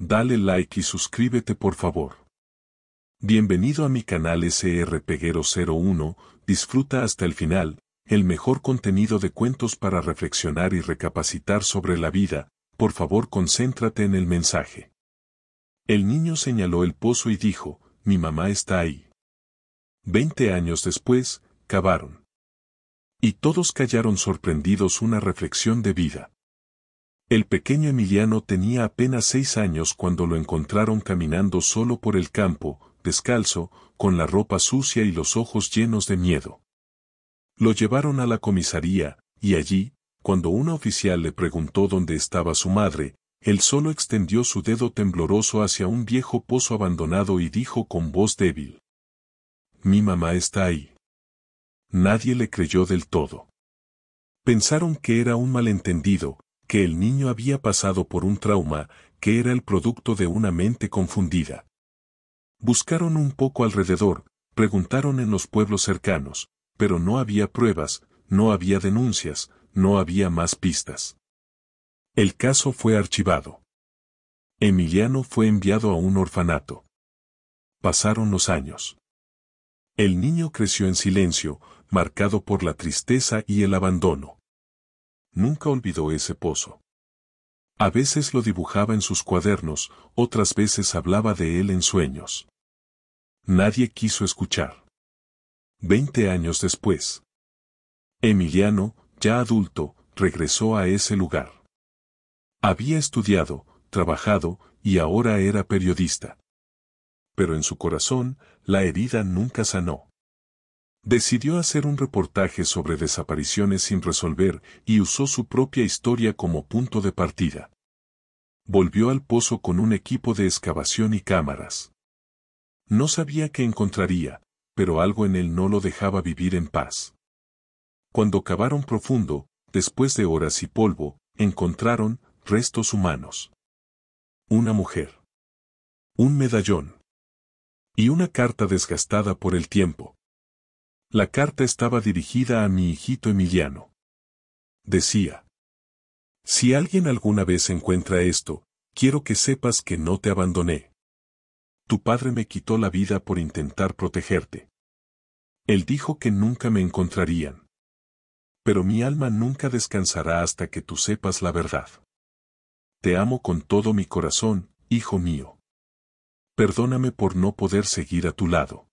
Dale like y suscríbete por favor. Bienvenido a mi canal SR Peguero 01, disfruta hasta el final, el mejor contenido de cuentos para reflexionar y recapacitar sobre la vida, por favor concéntrate en el mensaje. El niño señaló el pozo y dijo, mi mamá está ahí. 20 años después, cavaron. Y todos callaron sorprendidos una reflexión de vida. El pequeño Emiliano tenía apenas 6 años cuando lo encontraron caminando solo por el campo, descalzo, con la ropa sucia y los ojos llenos de miedo. Lo llevaron a la comisaría, y allí, cuando un oficial le preguntó dónde estaba su madre, él solo extendió su dedo tembloroso hacia un viejo pozo abandonado y dijo con voz débil: mi mamá está ahí. Nadie le creyó del todo. Pensaron que era un malentendido, que el niño había pasado por un trauma, que era el producto de una mente confundida. Buscaron un poco alrededor, preguntaron en los pueblos cercanos, pero no había pruebas, no había denuncias, no había más pistas. El caso fue archivado. Emiliano fue enviado a un orfanato. Pasaron los años. El niño creció en silencio, marcado por la tristeza y el abandono. Nunca olvidó ese pozo. A veces lo dibujaba en sus cuadernos, otras veces hablaba de él en sueños. Nadie quiso escuchar. 20 años después. Emiliano, ya adulto, regresó a ese lugar. Había estudiado, trabajado, y ahora era periodista. Pero en su corazón, la herida nunca sanó. Decidió hacer un reportaje sobre desapariciones sin resolver y usó su propia historia como punto de partida. Volvió al pozo con un equipo de excavación y cámaras. No sabía qué encontraría, pero algo en él no lo dejaba vivir en paz. Cuando cavaron profundo, después de horas y polvo, encontraron restos humanos. Una mujer. Un medallón. Y una carta desgastada por el tiempo. La carta estaba dirigida a mi hijito Emiliano. Decía: si alguien alguna vez encuentra esto, quiero que sepas que no te abandoné. Tu padre me quitó la vida por intentar protegerte. Él dijo que nunca me encontrarían. Pero mi alma nunca descansará hasta que tú sepas la verdad. Te amo con todo mi corazón, hijo mío. Perdóname por no poder seguir a tu lado.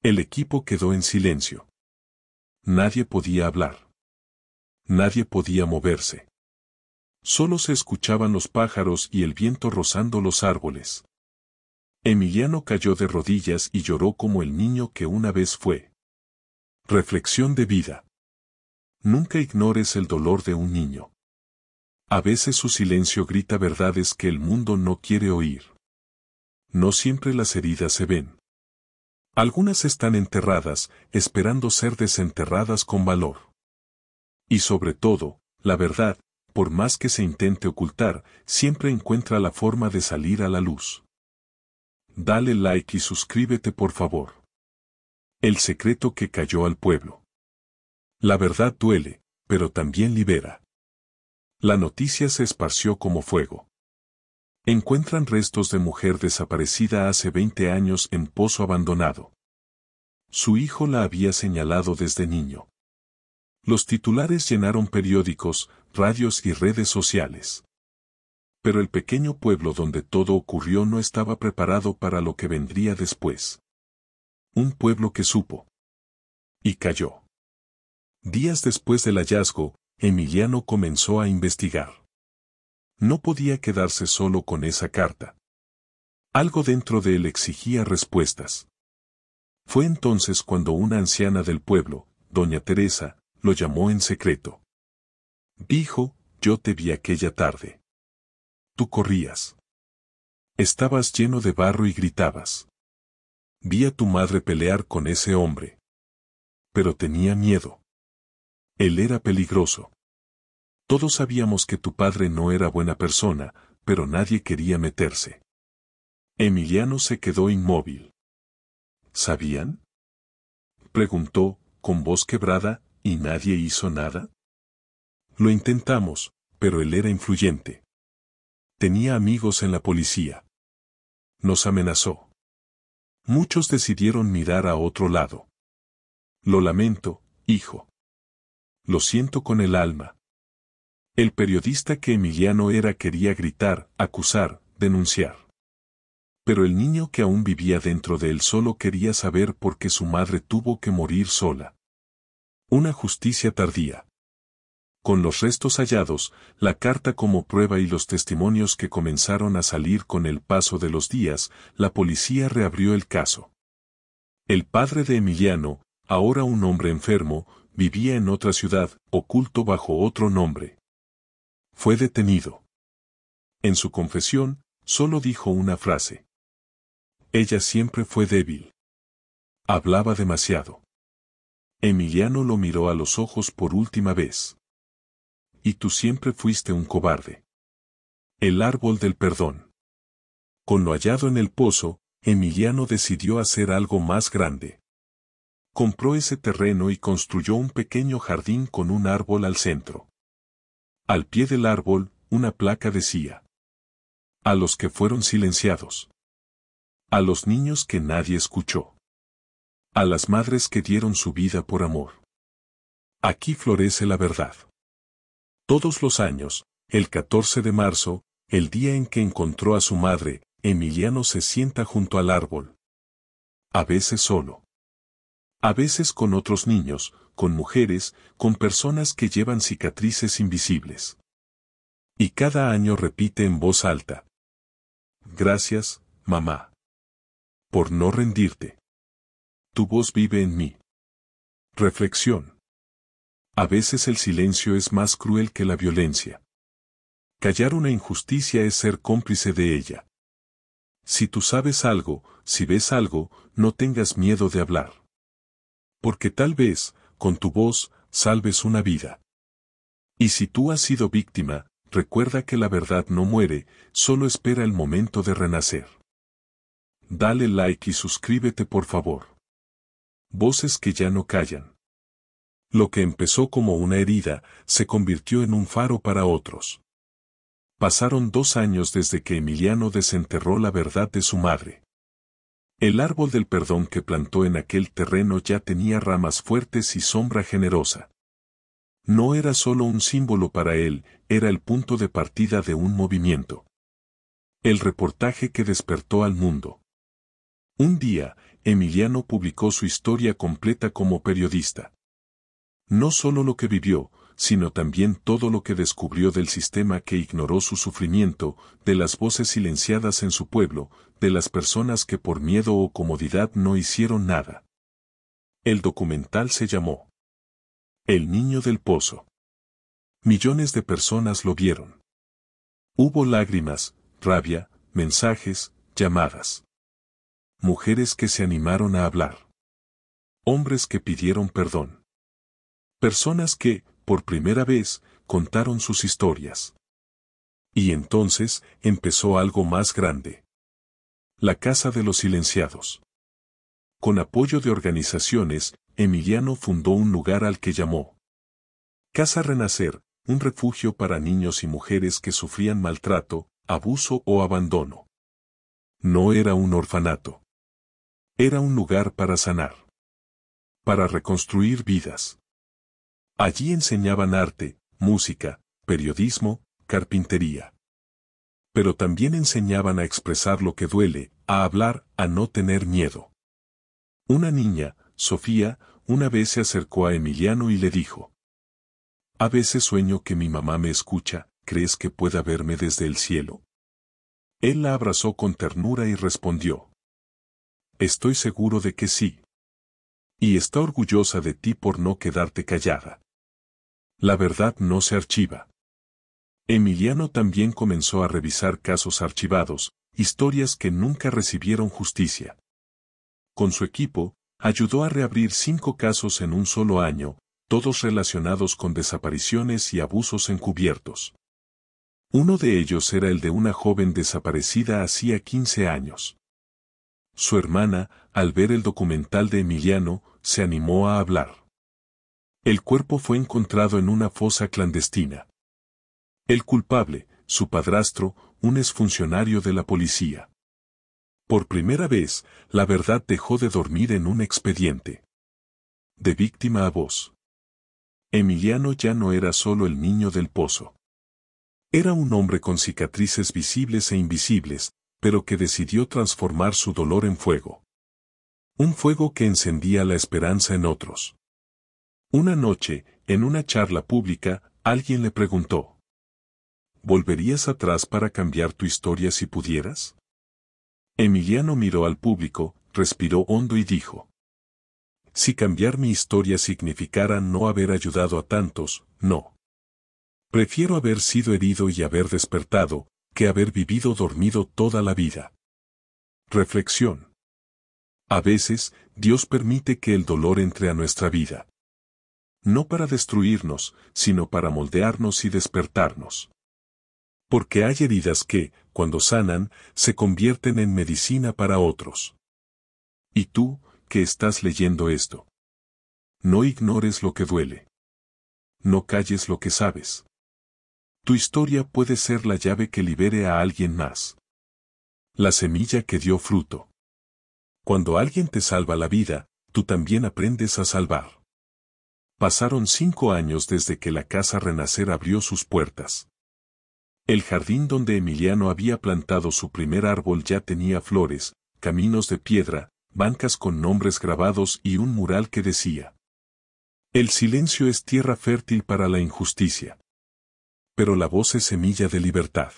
El equipo quedó en silencio. Nadie podía hablar. Nadie podía moverse. Solo se escuchaban los pájaros y el viento rozando los árboles. Emiliano cayó de rodillas y lloró como el niño que una vez fue. Reflexión de vida. Nunca ignores el dolor de un niño. A veces su silencio grita verdades que el mundo no quiere oír. No siempre las heridas se ven. Algunas están enterradas, esperando ser desenterradas con valor. Y sobre todo, la verdad, por más que se intente ocultar, siempre encuentra la forma de salir a la luz. Dale like y suscríbete por favor. El secreto que cayó al pueblo. La verdad duele, pero también libera. La noticia se esparció como fuego. Encuentran restos de mujer desaparecida hace 20 años en pozo abandonado. Su hijo la había señalado desde niño. Los titulares llenaron periódicos, radios y redes sociales. Pero el pequeño pueblo donde todo ocurrió no estaba preparado para lo que vendría después. Un pueblo que supo. Y cayó. Días después del hallazgo, Emiliano comenzó a investigar. No podía quedarse solo con esa carta. Algo dentro de él exigía respuestas. Fue entonces cuando una anciana del pueblo, doña Teresa, lo llamó en secreto. Dijo: yo te vi aquella tarde. Tú corrías. Estabas lleno de barro y gritabas. Vi a tu madre pelear con ese hombre. Pero tenía miedo. Él era peligroso. Todos sabíamos que tu padre no era buena persona, pero nadie quería meterse. Emiliano se quedó inmóvil. ¿Sabían?, preguntó, con voz quebrada, ¿y nadie hizo nada? Lo intentamos, pero él era influyente. Tenía amigos en la policía. Nos amenazó. Muchos decidieron mirar a otro lado. Lo lamento, hijo. Lo siento con el alma. El periodista que Emiliano era quería gritar, acusar, denunciar. Pero el niño que aún vivía dentro de él solo quería saber por qué su madre tuvo que morir sola. Una justicia tardía. Con los restos hallados, la carta como prueba y los testimonios que comenzaron a salir con el paso de los días, la policía reabrió el caso. El padre de Emiliano, ahora un hombre enfermo, vivía en otra ciudad, oculto bajo otro nombre. Fue detenido. En su confesión, solo dijo una frase. Ella siempre fue débil. Hablaba demasiado. Emiliano lo miró a los ojos por última vez. Y tú siempre fuiste un cobarde. El árbol del perdón. Con lo hallado en el pozo, Emiliano decidió hacer algo más grande. Compró ese terreno y construyó un pequeño jardín con un árbol al centro. Al pie del árbol, una placa decía: a los que fueron silenciados. A los niños que nadie escuchó. A las madres que dieron su vida por amor. Aquí florece la verdad. Todos los años, el 14 de marzo, el día en que encontró a su madre, Emiliano se sienta junto al árbol. A veces solo. A veces con otros niños, con mujeres, con personas que llevan cicatrices invisibles. Y cada año repite en voz alta: gracias, mamá. Por no rendirte. Tu voz vive en mí. Reflexión. A veces el silencio es más cruel que la violencia. Callar una injusticia es ser cómplice de ella. Si tú sabes algo, si ves algo, no tengas miedo de hablar. Porque tal vez, con tu voz, salves una vida. Y si tú has sido víctima, recuerda que la verdad no muere, solo espera el momento de renacer. Dale like y suscríbete por favor. Voces que ya no callan. Lo que empezó como una herida, se convirtió en un faro para otros. Pasaron 2 años desde que Emiliano desenterró la verdad de su madre. El árbol del perdón que plantó en aquel terreno ya tenía ramas fuertes y sombra generosa. No era solo un símbolo para él, era el punto de partida de un movimiento. El reportaje que despertó al mundo. Un día, Emiliano publicó su historia completa como periodista. No solo lo que vivió, sino también todo lo que descubrió del sistema que ignoró su sufrimiento, de las voces silenciadas en su pueblo, de las personas que por miedo o comodidad no hicieron nada. El documental se llamó El niño del pozo. Millones de personas lo vieron. Hubo lágrimas, rabia, mensajes, llamadas. Mujeres que se animaron a hablar. Hombres que pidieron perdón. Personas que, por primera vez, contaron sus historias. Y entonces, empezó algo más grande. La Casa de los Silenciados. Con apoyo de organizaciones, Emiliano fundó un lugar al que llamó Casa Renacer, un refugio para niños y mujeres que sufrían maltrato, abuso o abandono. No era un orfanato. Era un lugar para sanar. Para reconstruir vidas. Allí enseñaban arte, música, periodismo, carpintería. Pero también enseñaban a expresar lo que duele, a hablar, a no tener miedo. Una niña, Sofía, una vez se acercó a Emiliano y le dijo: a veces sueño que mi mamá me escucha, ¿crees que pueda verme desde el cielo? Él la abrazó con ternura y respondió: estoy seguro de que sí. Y está orgullosa de ti por no quedarte callada. La verdad no se archiva. Emiliano también comenzó a revisar casos archivados, historias que nunca recibieron justicia. Con su equipo, ayudó a reabrir 5 casos en un solo año, todos relacionados con desapariciones y abusos encubiertos. Uno de ellos era el de una joven desaparecida hacía 15 años. Su hermana, al ver el documental de Emiliano, se animó a hablar. El cuerpo fue encontrado en una fosa clandestina. El culpable, su padrastro, un exfuncionario de la policía. Por primera vez, la verdad dejó de dormir en un expediente. De víctima a voz. Emiliano ya no era solo el niño del pozo. Era un hombre con cicatrices visibles e invisibles, pero que decidió transformar su dolor en fuego. Un fuego que encendía la esperanza en otros. Una noche, en una charla pública, alguien le preguntó: ¿volverías atrás para cambiar tu historia si pudieras? Emiliano miró al público, respiró hondo y dijo: si cambiar mi historia significara no haber ayudado a tantos, no. Prefiero haber sido herido y haber despertado, que haber vivido dormido toda la vida. Reflexión. A veces, Dios permite que el dolor entre a nuestra vida. No para destruirnos, sino para moldearnos y despertarnos. Porque hay heridas que, cuando sanan, se convierten en medicina para otros. ¿Y tú, que estás leyendo esto? No ignores lo que duele. No calles lo que sabes. Tu historia puede ser la llave que libere a alguien más. La semilla que dio fruto. Cuando alguien te salva la vida, tú también aprendes a salvar. Pasaron 5 años desde que la Casa Renacer abrió sus puertas. El jardín donde Emiliano había plantado su primer árbol ya tenía flores, caminos de piedra, bancas con nombres grabados y un mural que decía: el silencio es tierra fértil para la injusticia. Pero la voz es semilla de libertad.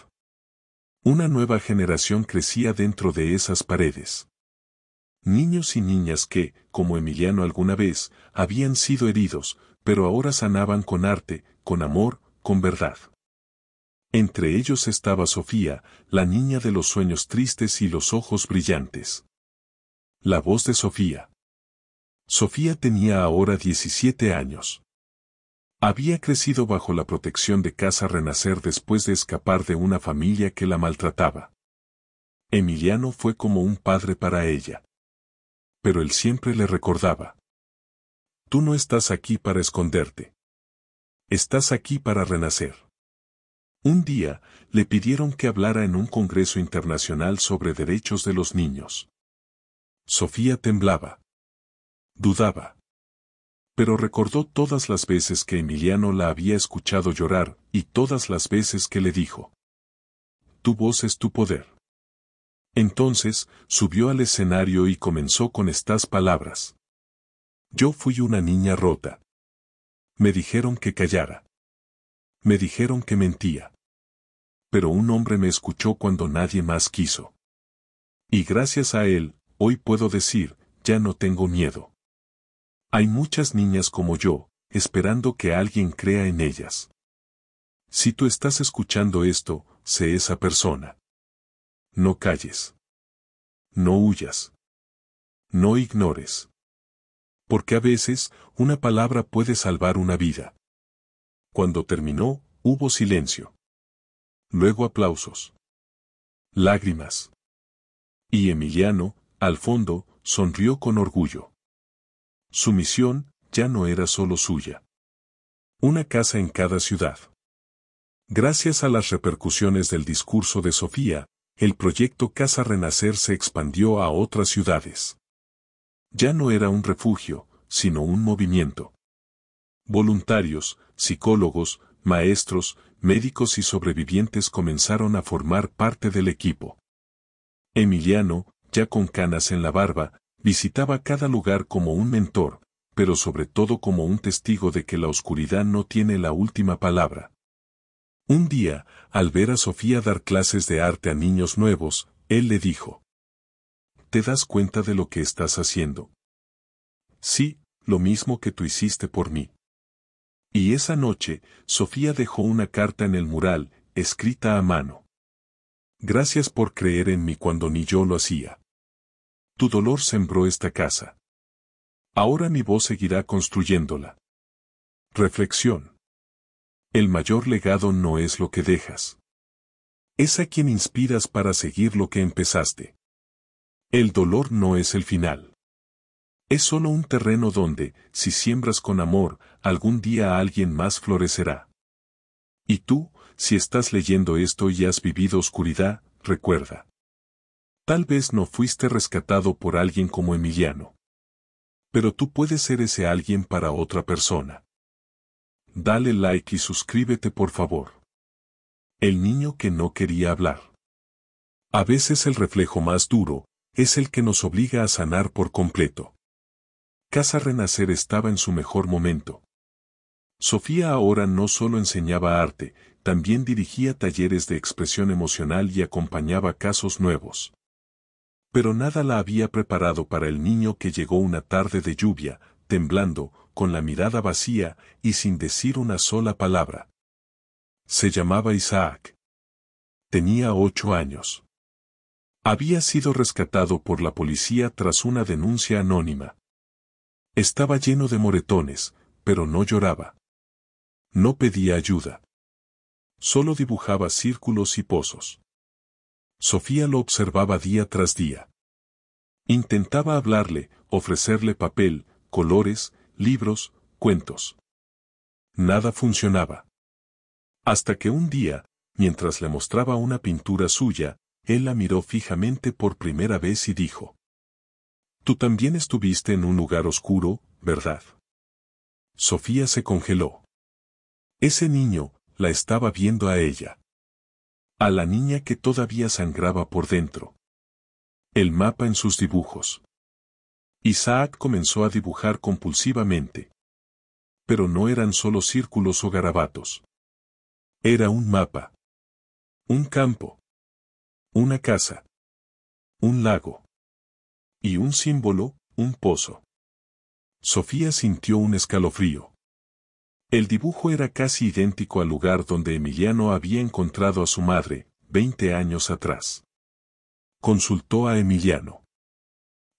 Una nueva generación crecía dentro de esas paredes. Niños y niñas que, como Emiliano alguna vez, habían sido heridos, pero ahora sanaban con arte, con amor, con verdad. Entre ellos estaba Sofía, la niña de los sueños tristes y los ojos brillantes. La voz de Sofía. Sofía tenía ahora 17 años. Había crecido bajo la protección de Casa Renacer después de escapar de una familia que la maltrataba. Emiliano fue como un padre para ella. Pero él siempre le recordaba: tú no estás aquí para esconderte. Estás aquí para renacer. Un día, le pidieron que hablara en un congreso internacional sobre derechos de los niños. Sofía temblaba. Dudaba. Pero recordó todas las veces que Emiliano la había escuchado llorar, y todas las veces que le dijo: tu voz es tu poder. Entonces, subió al escenario y comenzó con estas palabras: yo fui una niña rota. Me dijeron que callara. Me dijeron que mentía. Pero un hombre me escuchó cuando nadie más quiso. Y gracias a él, hoy puedo decir: ya no tengo miedo. Hay muchas niñas como yo, esperando que alguien crea en ellas. Si tú estás escuchando esto, sé esa persona. No calles. No huyas. No ignores. Porque a veces, una palabra puede salvar una vida. Cuando terminó, hubo silencio. Luego aplausos. Lágrimas. Y Emiliano, al fondo, sonrió con orgullo. Su misión, ya no era solo suya. Una casa en cada ciudad. Gracias a las repercusiones del discurso de Sofía, el proyecto Casa Renacer se expandió a otras ciudades. Ya no era un refugio, sino un movimiento. Voluntarios, psicólogos, maestros, médicos y sobrevivientes comenzaron a formar parte del equipo. Emiliano, ya con canas en la barba, visitaba cada lugar como un mentor, pero sobre todo como un testigo de que la oscuridad no tiene la última palabra. Un día, al ver a Sofía dar clases de arte a niños nuevos, él le dijo: ¿te das cuenta de lo que estás haciendo? Sí, lo mismo que tú hiciste por mí. Y esa noche, Sofía dejó una carta en el mural, escrita a mano. Gracias por creer en mí cuando ni yo lo hacía. Tu dolor sembró esta casa. Ahora mi voz seguirá construyéndola. Reflexión. El mayor legado no es lo que dejas. Es a quien inspiras para seguir lo que empezaste. El dolor no es el final. Es solo un terreno donde, si siembras con amor, algún día alguien más florecerá. Y tú, si estás leyendo esto y has vivido oscuridad, recuerda. Tal vez no fuiste rescatado por alguien como Emiliano. Pero tú puedes ser ese alguien para otra persona. Dale like y suscríbete por favor. El niño que no quería hablar. A veces el reflejo más duro es el que nos obliga a sanar por completo. Casa Renacer estaba en su mejor momento. Sofía ahora no solo enseñaba arte, también dirigía talleres de expresión emocional y acompañaba casos nuevos. Pero nada la había preparado para el niño que llegó una tarde de lluvia, temblando, con la mirada vacía y sin decir una sola palabra. Se llamaba Isaac. Tenía 8 años. Había sido rescatado por la policía tras una denuncia anónima. Estaba lleno de moretones, pero no lloraba. No pedía ayuda. Solo dibujaba círculos y pozos. Sofía lo observaba día tras día. Intentaba hablarle, ofrecerle papel, colores, libros, cuentos. Nada funcionaba. Hasta que un día, mientras le mostraba una pintura suya, él la miró fijamente por primera vez y dijo: «Tú también estuviste en un lugar oscuro, ¿verdad?». Sofía se congeló. Ese niño, la estaba viendo a ella. A la niña que todavía sangraba por dentro. El mapa en sus dibujos. Isaac comenzó a dibujar compulsivamente. Pero no eran solo círculos o garabatos. Era un mapa. Un campo. Una casa. Un lago. Y un símbolo, un pozo. Sofía sintió un escalofrío. El dibujo era casi idéntico al lugar donde Emiliano había encontrado a su madre, 20 años atrás. Consultó a Emiliano.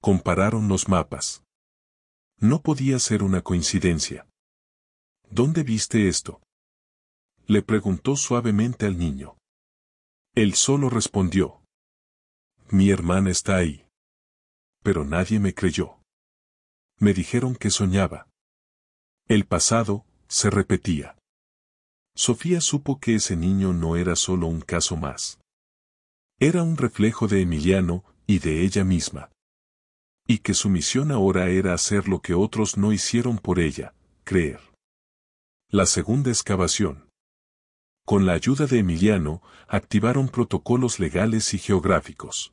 Compararon los mapas. No podía ser una coincidencia. ¿Dónde viste esto?, le preguntó suavemente al niño. Él solo respondió: «Mi hermana está ahí». Pero nadie me creyó. Me dijeron que soñaba. El pasado se repetía. Sofía supo que ese niño no era solo un caso más. Era un reflejo de Emiliano y de ella misma. Y que su misión ahora era hacer lo que otros no hicieron por ella, creer. La segunda excavación. Con la ayuda de Emiliano, activaron protocolos legales y geográficos.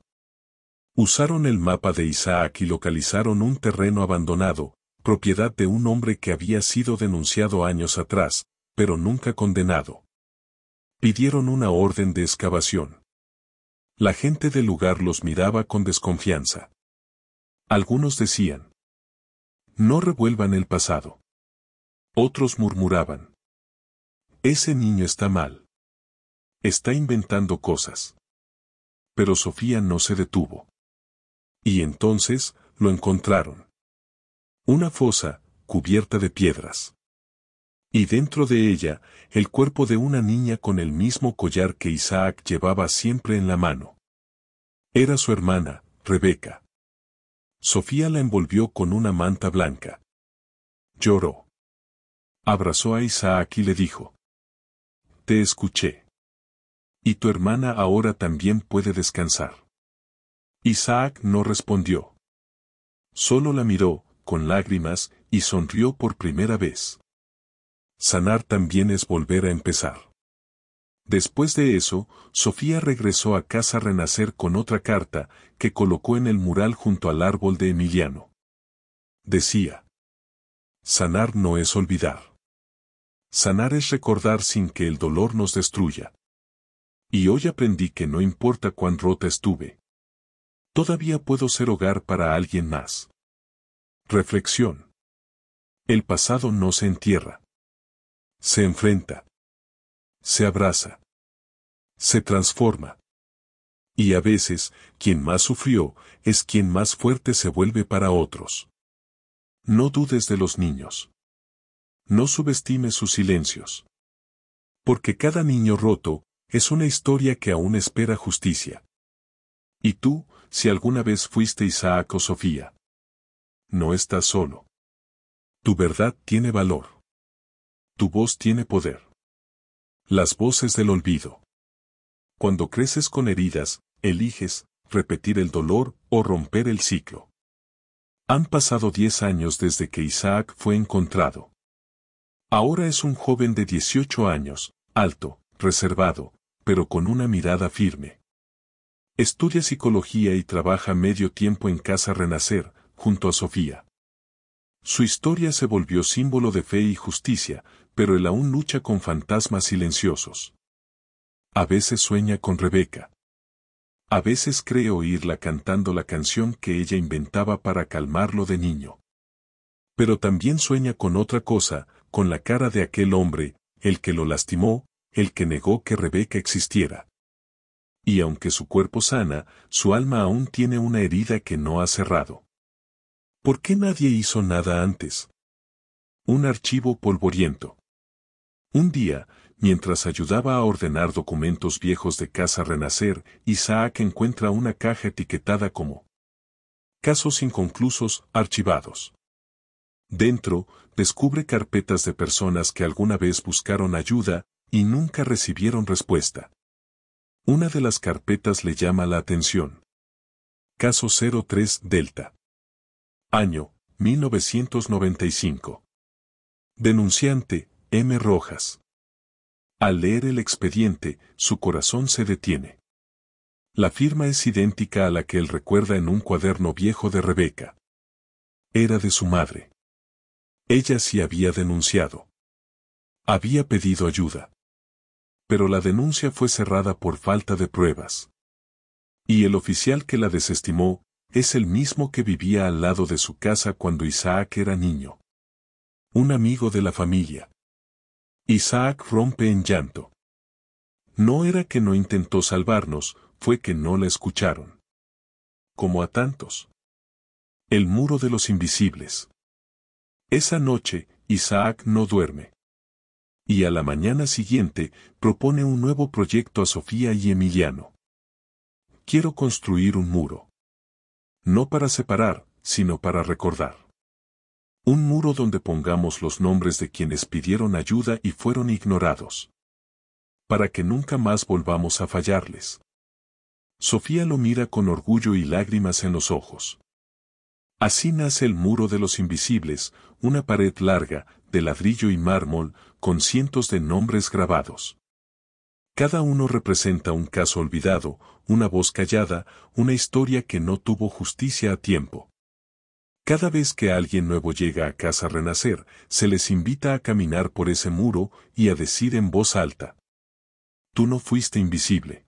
Usaron el mapa de Isaac y localizaron un terreno abandonado, propiedad de un hombre que había sido denunciado años atrás, pero nunca condenado. Pidieron una orden de excavación. La gente del lugar los miraba con desconfianza. Algunos decían: «No revuelvan el pasado». Otros murmuraban: «Ese niño está mal. Está inventando cosas». Pero Sofía no se detuvo. Y entonces, lo encontraron. Una fosa, cubierta de piedras. Y dentro de ella, el cuerpo de una niña con el mismo collar que Isaac llevaba siempre en la mano. Era su hermana, Rebeca. Sofía la envolvió con una manta blanca. Lloró. Abrazó a Isaac y le dijo: «Te escuché. Y tu hermana ahora también puede descansar». Isaac no respondió. Solo la miró, con lágrimas, y sonrió por primera vez. Sanar también es volver a empezar. Después de eso, Sofía regresó a Casa Renacer con otra carta, que colocó en el mural junto al árbol de Emiliano. Decía: «Sanar no es olvidar. Sanar es recordar sin que el dolor nos destruya. Y hoy aprendí que no importa cuán rota estuve. Todavía puedo ser hogar para alguien más». Reflexión. El pasado no se entierra. Se enfrenta. Se abraza. Se transforma. Y a veces, quien más sufrió, es quien más fuerte se vuelve para otros. No dudes de los niños. No subestimes sus silencios. Porque cada niño roto, es una historia que aún espera justicia. Y tú, si alguna vez fuiste Isaac o Sofía, no estás solo. Tu verdad tiene valor. Tu voz tiene poder. Las voces del olvido. Cuando creces con heridas, eliges repetir el dolor o romper el ciclo. Han pasado 10 años desde que Isaac fue encontrado. Ahora es un joven de 18 años, alto, reservado, pero con una mirada firme. Estudia psicología y trabaja medio tiempo en Casa Renacer, junto a Sofía. Su historia se volvió símbolo de fe y justicia, pero él aún lucha con fantasmas silenciosos. A veces sueña con Rebeca. A veces cree oírla cantando la canción que ella inventaba para calmarlo de niño. Pero también sueña con otra cosa, con la cara de aquel hombre, el que lo lastimó, el que negó que Rebeca existiera. Y aunque su cuerpo sana, su alma aún tiene una herida que no ha cerrado. ¿Por qué nadie hizo nada antes? Un archivo polvoriento. Un día, mientras ayudaba a ordenar documentos viejos de Casa Renacer, Isaac encuentra una caja etiquetada como Casos inconclusos, archivados. Dentro, descubre carpetas de personas que alguna vez buscaron ayuda y nunca recibieron respuesta. Una de las carpetas le llama la atención. Caso 03 Delta. Año, 1995. Denunciante, M. Rojas. Al leer el expediente, su corazón se detiene. La firma es idéntica a la que él recuerda en un cuaderno viejo de Rebeca. Era de su madre. Ella sí había denunciado. Había pedido ayuda. Pero la denuncia fue cerrada por falta de pruebas. Y el oficial que la desestimó, es el mismo que vivía al lado de su casa cuando Isaac era niño. Un amigo de la familia. Isaac rompe en llanto. No era que no intentó salvarnos, fue que no la escucharon. Como a tantos. El muro de los invisibles. Esa noche, Isaac no duerme. Y a la mañana siguiente, propone un nuevo proyecto a Sofía y Emiliano. Quiero construir un muro. No para separar, sino para recordar. Un muro donde pongamos los nombres de quienes pidieron ayuda y fueron ignorados. Para que nunca más volvamos a fallarles. Sofía lo mira con orgullo y lágrimas en los ojos. Así nace el muro de los invisibles, una pared larga, de ladrillo y mármol, con cientos de nombres grabados. Cada uno representa un caso olvidado, una voz callada, una historia que no tuvo justicia a tiempo. Cada vez que alguien nuevo llega a Casa Renacer, se les invita a caminar por ese muro y a decir en voz alta: Tú no fuiste invisible.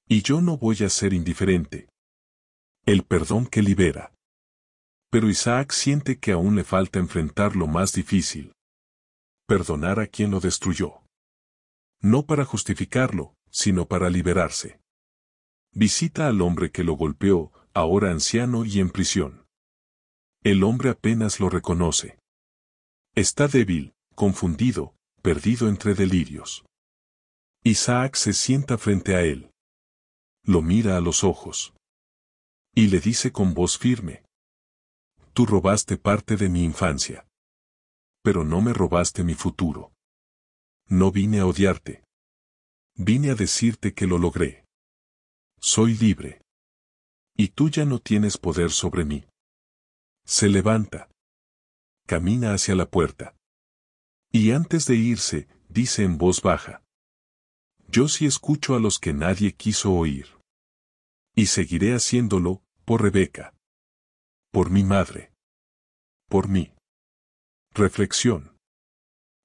Y yo no voy a ser indiferente. El perdón que libera. Pero Isaac siente que aún le falta enfrentar lo más difícil. Perdonar a quien lo destruyó. No para justificarlo, sino para liberarse. Visita al hombre que lo golpeó, ahora anciano y en prisión. El hombre apenas lo reconoce. Está débil, confundido, perdido entre delirios. Isaac se sienta frente a él. Lo mira a los ojos. Y le dice con voz firme: Tú robaste parte de mi infancia. Pero no me robaste mi futuro. No vine a odiarte. Vine a decirte que lo logré. Soy libre. Y tú ya no tienes poder sobre mí. Se levanta. Camina hacia la puerta. Y antes de irse, dice en voz baja: Yo sí escucho a los que nadie quiso oír. Y seguiré haciéndolo, por Rebeca. Por mi madre. Por mí. Reflexión.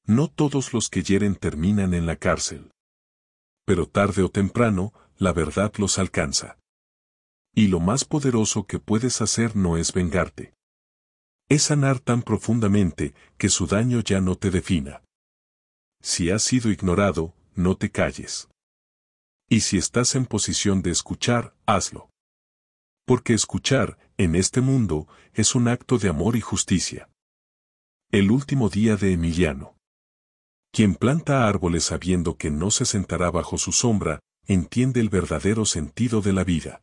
No todos los que hieren terminan en la cárcel. Pero tarde o temprano, la verdad los alcanza. Y lo más poderoso que puedes hacer no es vengarte. Es sanar tan profundamente que su daño ya no te defina. Si has sido ignorado, no te calles. Y si estás en posición de escuchar, hazlo. Porque escuchar, en este mundo, es un acto de amor y justicia. El último día de Emiliano. Quien planta árboles sabiendo que no se sentará bajo su sombra, entiende el verdadero sentido de la vida.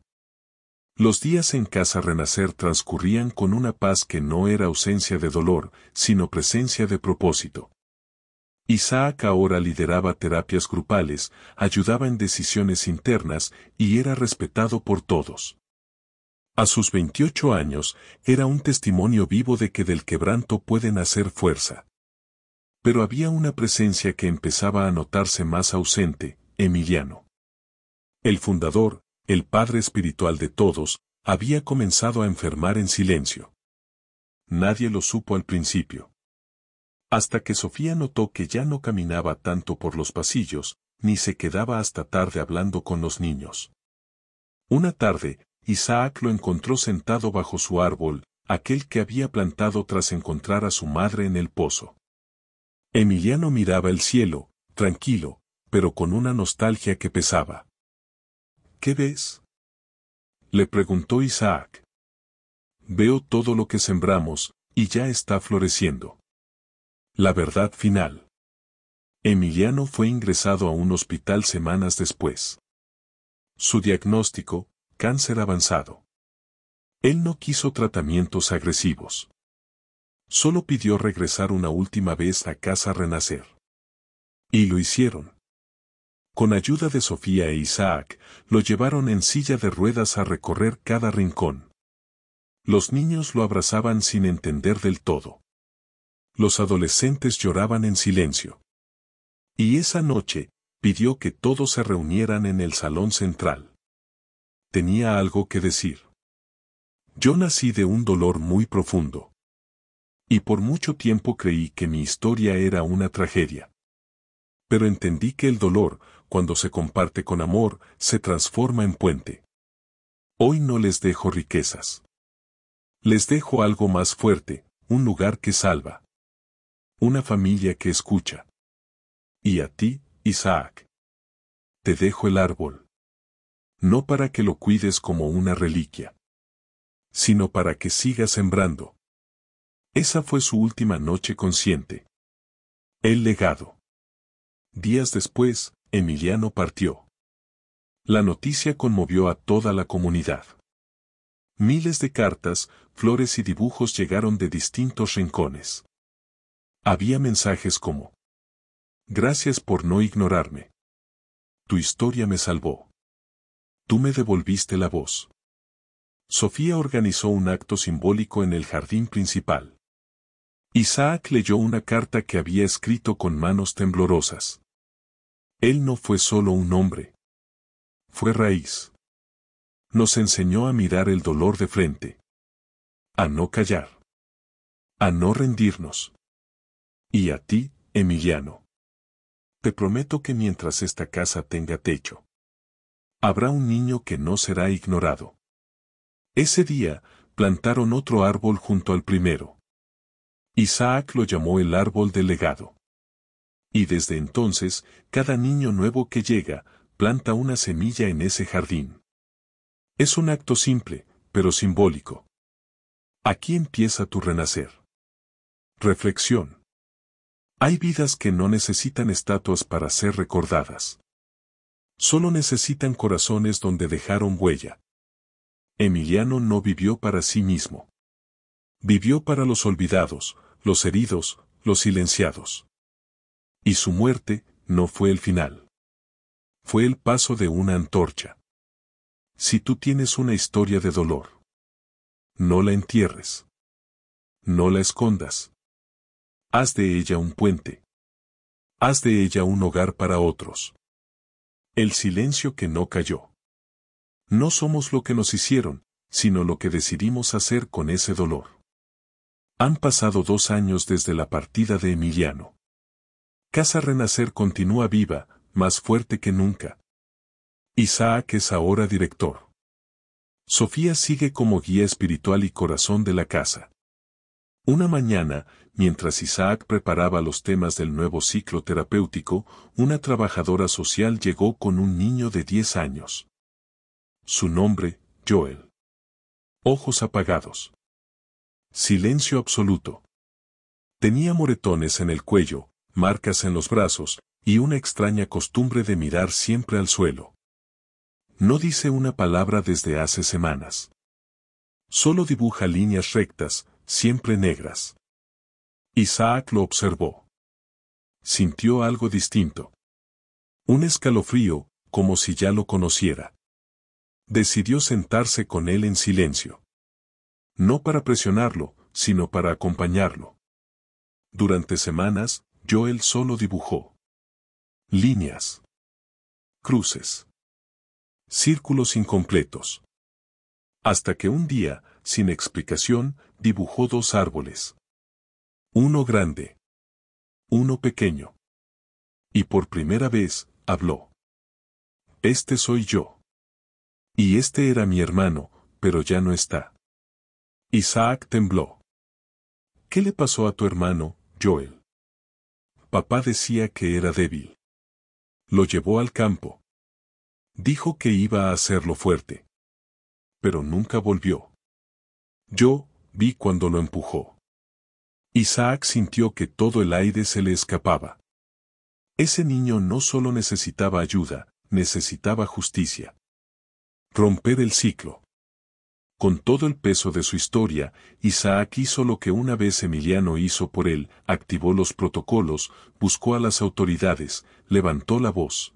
Los días en Casa Renacer transcurrían con una paz que no era ausencia de dolor, sino presencia de propósito. Isaac ahora lideraba terapias grupales, ayudaba en decisiones internas y era respetado por todos. A sus 28 años, era un testimonio vivo de que del quebranto puede nacer fuerza. Pero había una presencia que empezaba a notarse más ausente, Emiliano. El fundador, el padre espiritual de todos, había comenzado a enfermar en silencio. Nadie lo supo al principio. Hasta que Sofía notó que ya no caminaba tanto por los pasillos, ni se quedaba hasta tarde hablando con los niños. Una tarde, Isaac lo encontró sentado bajo su árbol, aquel que había plantado tras encontrar a su madre en el pozo. Emiliano miraba el cielo, tranquilo, pero con una nostalgia que pesaba. ¿Qué ves?, le preguntó Isaac. Veo todo lo que sembramos, y ya está floreciendo. La verdad final. Emiliano fue ingresado a un hospital semanas después. Su diagnóstico, cáncer avanzado. Él no quiso tratamientos agresivos. Solo pidió regresar una última vez a casa renacer. Y lo hicieron. Con ayuda de Sofía e Isaac, lo llevaron en silla de ruedas a recorrer cada rincón. Los niños lo abrazaban sin entender del todo. Los adolescentes lloraban en silencio. Y esa noche, pidió que todos se reunieran en el salón central. Tenía algo que decir. Yo nací de un dolor muy profundo. Y por mucho tiempo creí que mi historia era una tragedia. Pero entendí que el dolor, cuando se comparte con amor, se transforma en puente. Hoy no les dejo riquezas. Les dejo algo más fuerte, un lugar que salva. Una familia que escucha. Y a ti, Isaac. Te dejo el árbol. No para que lo cuides como una reliquia, sino para que sigas sembrando. Esa fue su última noche consciente. El legado. Días después, Emiliano partió. La noticia conmovió a toda la comunidad. Miles de cartas, flores y dibujos llegaron de distintos rincones. Había mensajes como: gracias por no ignorarme. Tu historia me salvó. Tú me devolviste la voz. Sofía organizó un acto simbólico en el jardín principal. Isaac leyó una carta que había escrito con manos temblorosas. Él no fue solo un hombre. Fue raíz. Nos enseñó a mirar el dolor de frente. A no callar. A no rendirnos. Y a ti, Emiliano. Te prometo que mientras esta casa tenga techo, habrá un niño que no será ignorado. Ese día, plantaron otro árbol junto al primero. Isaac lo llamó el árbol del legado. Y desde entonces, cada niño nuevo que llega, planta una semilla en ese jardín. Es un acto simple, pero simbólico. Aquí empieza tu renacer. Reflexión. Hay vidas que no necesitan estatuas para ser recordadas. Solo necesitan corazones donde dejaron huella. Emiliano no vivió para sí mismo. Vivió para los olvidados, los heridos, los silenciados. Y su muerte no fue el final. Fue el paso de una antorcha. Si tú tienes una historia de dolor, no la entierres. No la escondas. Haz de ella un puente. Haz de ella un hogar para otros. El silencio que no cayó. No somos lo que nos hicieron, sino lo que decidimos hacer con ese dolor. Han pasado 2 años desde la partida de Emiliano. Casa Renacer continúa viva, más fuerte que nunca. Isaac es ahora director. Sofía sigue como guía espiritual y corazón de la casa. Una mañana, mientras Isaac preparaba los temas del nuevo ciclo terapéutico, una trabajadora social llegó con un niño de 10 años. Su nombre, Joel. Ojos apagados. Silencio absoluto. Tenía moretones en el cuello, marcas en los brazos, y una extraña costumbre de mirar siempre al suelo. No dice una palabra desde hace semanas. Solo dibuja líneas rectas, siempre negras. Isaac lo observó. Sintió algo distinto. Un escalofrío, como si ya lo conociera. Decidió sentarse con él en silencio. No para presionarlo, sino para acompañarlo. Durante semanas, Joel solo dibujó líneas, cruces, círculos incompletos. Hasta que un día, sin explicación, dibujó dos árboles. Uno grande. Uno pequeño. Y por primera vez, habló. Este soy yo. Y este era mi hermano, pero ya no está. Isaac tembló. ¿Qué le pasó a tu hermano, Joel? Papá decía que era débil. Lo llevó al campo. Dijo que iba a hacerlo fuerte. Pero nunca volvió. Yo vi cuando lo empujó. Isaac sintió que todo el aire se le escapaba. Ese niño no solo necesitaba ayuda, necesitaba justicia. Romper el ciclo. Con todo el peso de su historia, Isaac hizo lo que una vez Emiliano hizo por él, activó los protocolos, buscó a las autoridades, levantó la voz.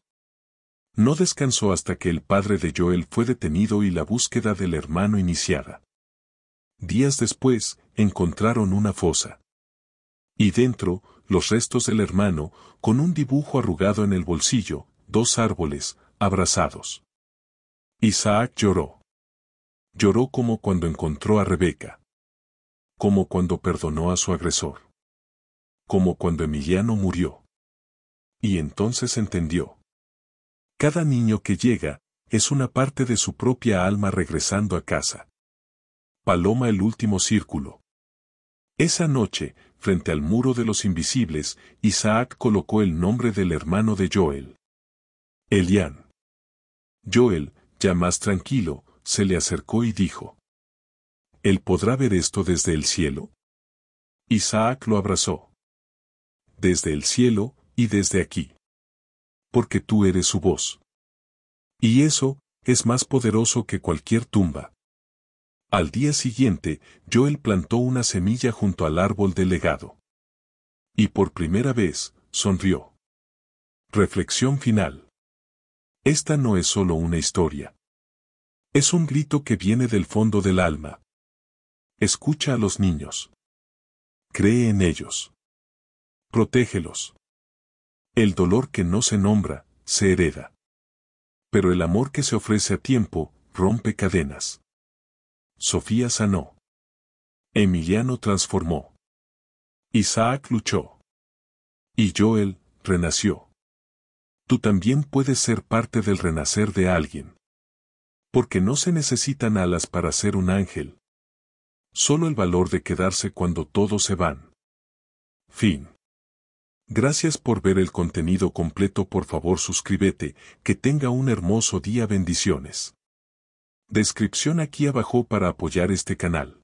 No descansó hasta que el padre de Joel fue detenido y la búsqueda del hermano iniciada. Días después, encontraron una fosa. Y dentro, los restos del hermano, con un dibujo arrugado en el bolsillo, dos árboles, abrazados. Isaac lloró. Lloró como cuando encontró a Rebeca. Como cuando perdonó a su agresor. Como cuando Emiliano murió. Y entonces entendió. Cada niño que llega, es una parte de su propia alma regresando a casa. Paloma el último círculo. Esa noche, frente al muro de los invisibles, Isaac colocó el nombre del hermano de Joel. Elián. Joel, ya más tranquilo, se le acercó y dijo. ¿Él podrá ver esto desde el cielo? Isaac lo abrazó. Desde el cielo, y desde aquí. Porque tú eres su voz. Y eso, es más poderoso que cualquier tumba. Al día siguiente, Joel plantó una semilla junto al árbol del legado. Y por primera vez, sonrió. Reflexión final. Esta no es solo una historia. Es un grito que viene del fondo del alma. Escucha a los niños. Cree en ellos. Protégelos. El dolor que no se nombra, se hereda. Pero el amor que se ofrece a tiempo, rompe cadenas. Sofía sanó. Emiliano transformó. Isaac luchó. Y Joel, renació. Tú también puedes ser parte del renacer de alguien. Porque no se necesitan alas para ser un ángel. Solo el valor de quedarse cuando todos se van. Fin. Gracias por ver el contenido completo. Por favor suscríbete, que tenga un hermoso día. Bendiciones. Descripción aquí abajo para apoyar este canal.